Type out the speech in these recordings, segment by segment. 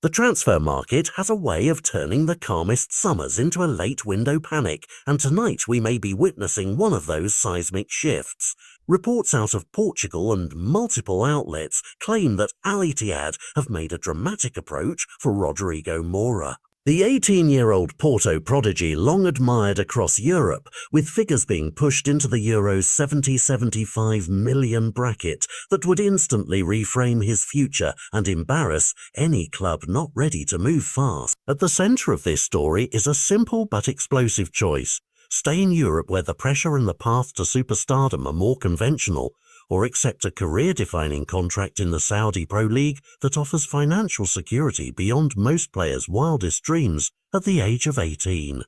The transfer market has a way of turning the calmest summers into a late window panic, and tonight we may be witnessing one of those seismic shifts. Reports out of Portugal and multiple outlets claim that Al-Ittihad have made a dramatic approach for Rodrigo Mora. The 18-year-old Porto prodigy long admired across Europe, with figures being pushed into the Euro's 70-75 million bracket that would instantly reframe his future and embarrass any club not ready to move fast. At the centre of this story is a simple but explosive choice: stay in Europe where the pressure and the path to superstardom are more conventional, or accept a career-defining contract in the Saudi Pro League that offers financial security beyond most players' wildest dreams at the age of 18.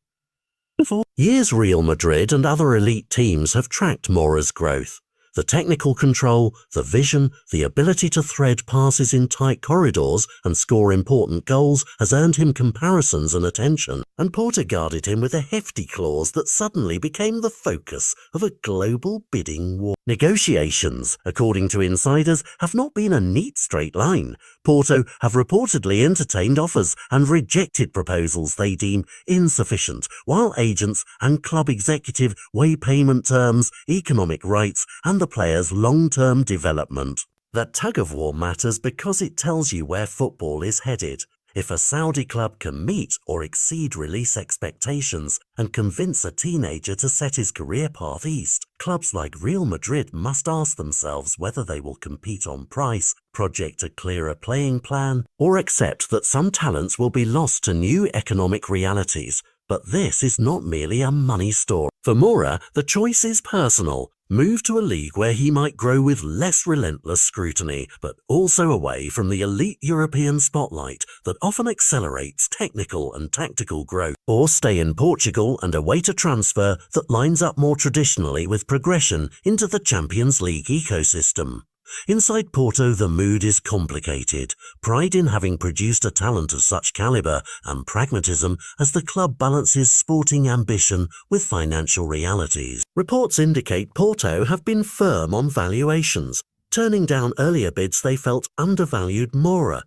For years, Real Madrid and other elite teams have tracked Mora's growth. The technical control, the vision, the ability to thread passes in tight corridors and score important goals has earned him comparisons and attention, and Porto guarded him with a hefty clause that suddenly became the focus of a global bidding war. Negotiations, according to insiders, have not been a neat straight line. Porto have reportedly entertained offers and rejected proposals they deem insufficient, while agents and club executive weigh payment terms, economic rights, and the player's long-term development. That tug-of-war matters because it tells you where football is headed. If a Saudi club can meet or exceed release expectations and convince a teenager to set his career path east, clubs like Real Madrid must ask themselves whether they will compete on price, project a clearer playing plan, or accept that some talents will be lost to new economic realities. But this is not merely a money story. For Mora, the choice is personal. Move to a league where he might grow with less relentless scrutiny, but also away from the elite European spotlight that often accelerates technical and tactical growth. Or stay in Portugal and await a transfer that lines up more traditionally with progression into the Champions League ecosystem. Inside Porto, the mood is complicated. Pride in having produced a talent of such caliber and pragmatism as the club balances sporting ambition with financial realities. Reports indicate Porto have been firm on valuations, turning down earlier bids they felt undervalued Mora,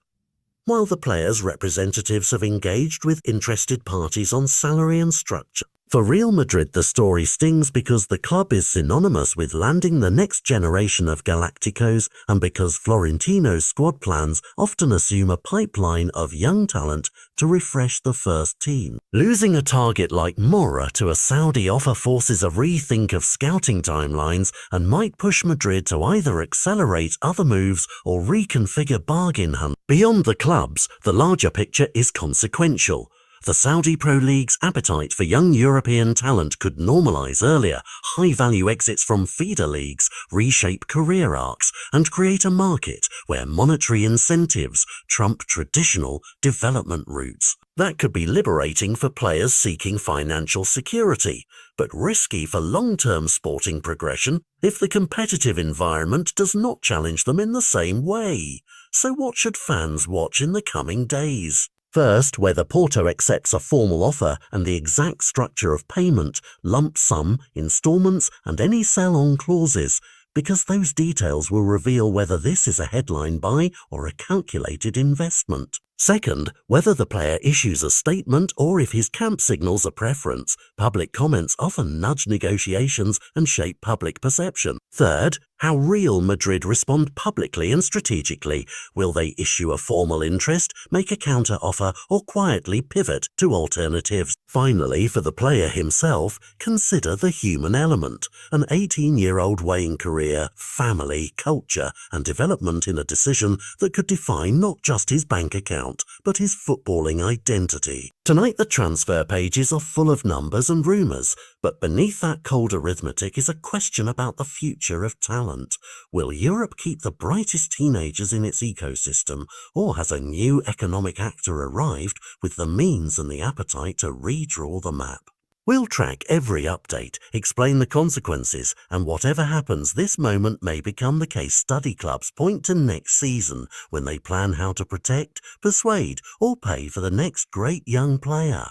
while the players' representatives have engaged with interested parties on salary and structure. For Real Madrid, the story stings because the club is synonymous with landing the next generation of Galacticos, and because Florentino's squad plans often assume a pipeline of young talent to refresh the first team. Losing a target like Mora to a Saudi offer forces a rethink of scouting timelines and might push Madrid to either accelerate other moves or reconfigure bargain hunt. Beyond the clubs, the larger picture is consequential. The Saudi Pro League's appetite for young European talent could normalise earlier, high-value exits from feeder leagues, reshape career arcs, and create a market where monetary incentives trump traditional development routes. That could be liberating for players seeking financial security, but risky for long-term sporting progression if the competitive environment does not challenge them in the same way. So what should fans watch in the coming days? First, whether Porto accepts a formal offer and the exact structure of payment, lump sum, instalments, and any sell-on clauses, because those details will reveal whether this is a headline buy or a calculated investment. Second, whether the player issues a statement or if his camp signals a preference. Public comments often nudge negotiations and shape public perception. Third, how Real Madrid respond publicly and strategically. Will they issue a formal interest, make a counter-offer, or quietly pivot to alternatives? Finally, for the player himself, consider the human element. An 18-year-old weighing career, family, culture, and development in a decision that could define not just his bank account, but his footballing identity. Tonight the transfer pages are full of numbers and rumours, but beneath that cold arithmetic is a question about the future of talent. Will Europe keep the brightest teenagers in its ecosystem, or has a new economic actor arrived with the means and the appetite to redraw the map? We'll track every update, explain the consequences, and whatever happens, this moment may become the case study clubs point to next season when they plan how to protect, persuade, or pay for the next great young player.